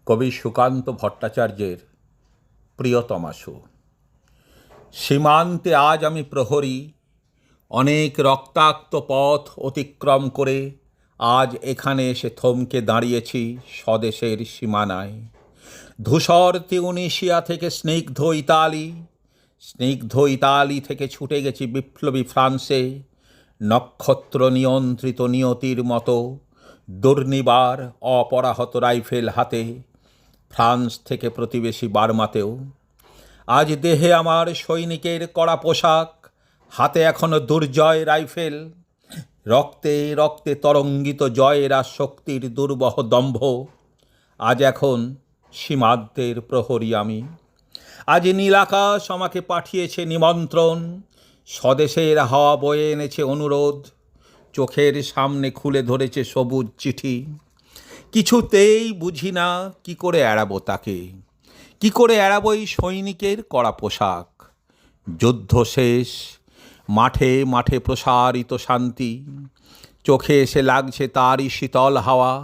কবি সুকান্ত ভট্টাচার্যের প্রিয়তমাশু। সীমান্তে আজ আমি প্রহরী, অনেক রক্তাক্ত পথ অতিক্রম করে আজ এখানে এসে থমকে দাঁড়িয়েছি স্বদেশের সীমানায়। ধূসর তিউনিসিয়া থেকে স্নিগ্ধ ইতালি থেকে ছুটে গেছি বিপ্লবী ফ্রান্সে। নক্ষত্র নিয়ন্ত্রিত নিয়তির মতো দুর্নিবার অপরাহত রাইফেল হাতে ফ্রান্স থেকে প্রতিবেশী বার্মাতেও। আজ দেহে আমার সৈনিকের কড়া পোশাক, হাতে এখনো দুর্জয় রাইফেল। রক্তে রক্তে তরঙ্গিত জয়ের আর শক্তির দুর্বহ দম্ভ। আজ এখন সীমান্তের প্রহরী আমি। আজ নীল আকাশ আমাকে পাঠিয়েছে নিমন্ত্রণ, স্বদেশের হাওয়া বয়ে এনেছে অনুরোধ। চোখের সামনে খুলে ধরেছে সবুজ চিঠি। কিছুতেই বুঝি না কি করে এড়াবো তাকে, কি করে এড়াবো এই সৈনিকের কড়া পোশাক। যুদ্ধ শেষ, মাঠে মাঠে প্রসারিত শান্তি। চোখে এসে লাগছে তারই শীতল হাওয়া।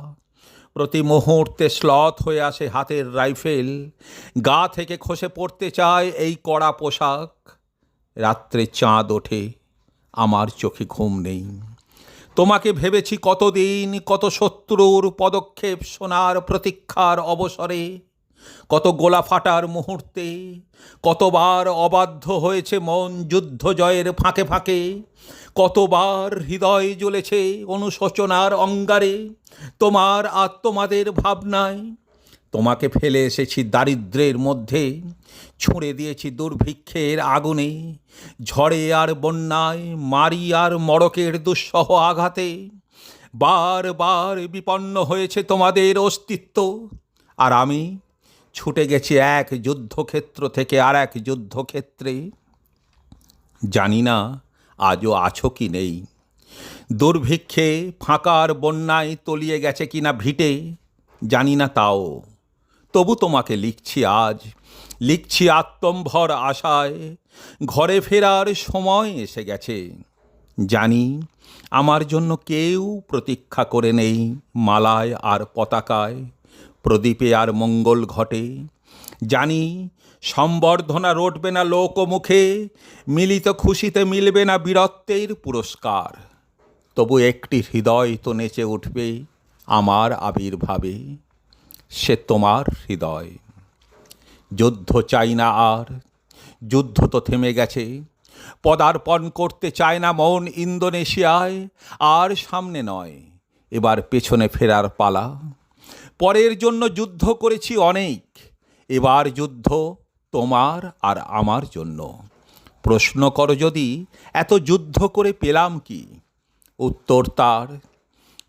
প্রতি মুহূর্তে শ্লথ হয়ে আসে হাতের রাইফেল, গা থেকে খসে পড়তে চায় এই কড়া পোশাক। রাত্রে চাঁদ ওঠে, আমার চোখে ঘুম নেই। তোমাকে ভেবেছি কতদিন, কত শত্রুর পদক্ষেপ শোনার প্রতীক্ষার অবসরে, কত গোলা ফাটার মুহূর্তে, কতবার অবাধ্য হয়েছে মন যুদ্ধ জয়ের ফাঁকে ফাঁকে, কতবার হৃদয় জ্বলেছে অনুশোচনার অঙ্গারে তোমার আর তোমাদের ভাবনায়। তোমাকে ফেলে এসেছি দারিদ্র্যের মধ্যে, ছুঁড়ে দিয়েছি দুর্ভিক্ষের আগুনে, ঝড়ে আর বন্যায়, মারি আর মড়কের দুঃসহ আঘাতে। বার বার বিপন্ন হয়েছে তোমাদের অস্তিত্ব, আর আমি ছুটে গেছি এক যুদ্ধক্ষেত্র থেকে আর এক যুদ্ধক্ষেত্রে। জানি না আজও আছো কি নেই, দুর্ভিক্ষে ফাঁকার বন্যায় তলিয়ে গেছে কিনা ভিটে, জানি না তাও। তবু তোমাকে লিখছি আজ, লিখছি আত্মম্ভর আশায়। ঘরে ফেরার সময় এসে গেছে, জানি আমার জন্য কেউ প্রতীক্ষা করে নেই মালায় আর পতাকায়, প্রদীপে আর মঙ্গল ঘটে। জানি সম্বর্ধনা রটবে না লোকমুখে, মিলিত খুশিতে মিলবে না বীরত্বের পুরস্কার। তবু একটি হৃদয় তো নেচে উঠবে আমার আবির্ভাবে, সে তোমার হৃদয়। যুদ্ধ চাই না আর, যুদ্ধ তো থেমে গেছে। পদার্পণ করতে চায় না মন ইন্দোনেশিয়ায়, আর সামনে নয়, এবার পেছনে ফেরার পালা। পরের জন্য যুদ্ধ করেছি অনেক, এবার যুদ্ধ তোমার আর আমার জন্য। প্রশ্ন করো যদি এত যুদ্ধ করে পেলাম কি, উত্তর তার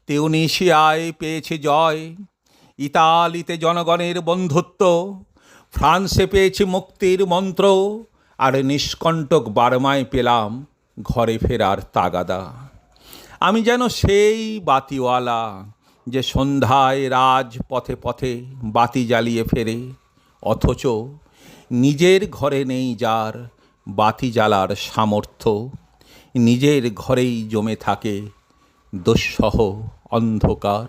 তিউনিসিয়ায় পেয়েছি জয়, ইতালিতে জনগণের বন্ধুত্ব, ফ্রান্সে পেয়েছি মুক্তির মন্ত্র, আর নিষ্কণ্টক বার্মায় পেলাম ঘরে ফেরার তাগাদা। আমি যেন সেই বাতিওয়ালা যে সন্ধ্যায় রাজ পথে পথে বাতি জ্বালিয়ে ফেরে, অথচ নিজের ঘরে নেই যার বাতি জ্বালার সামর্থ্য। নিজের ঘরেই জমে থাকে দুঃসহ অন্ধকার।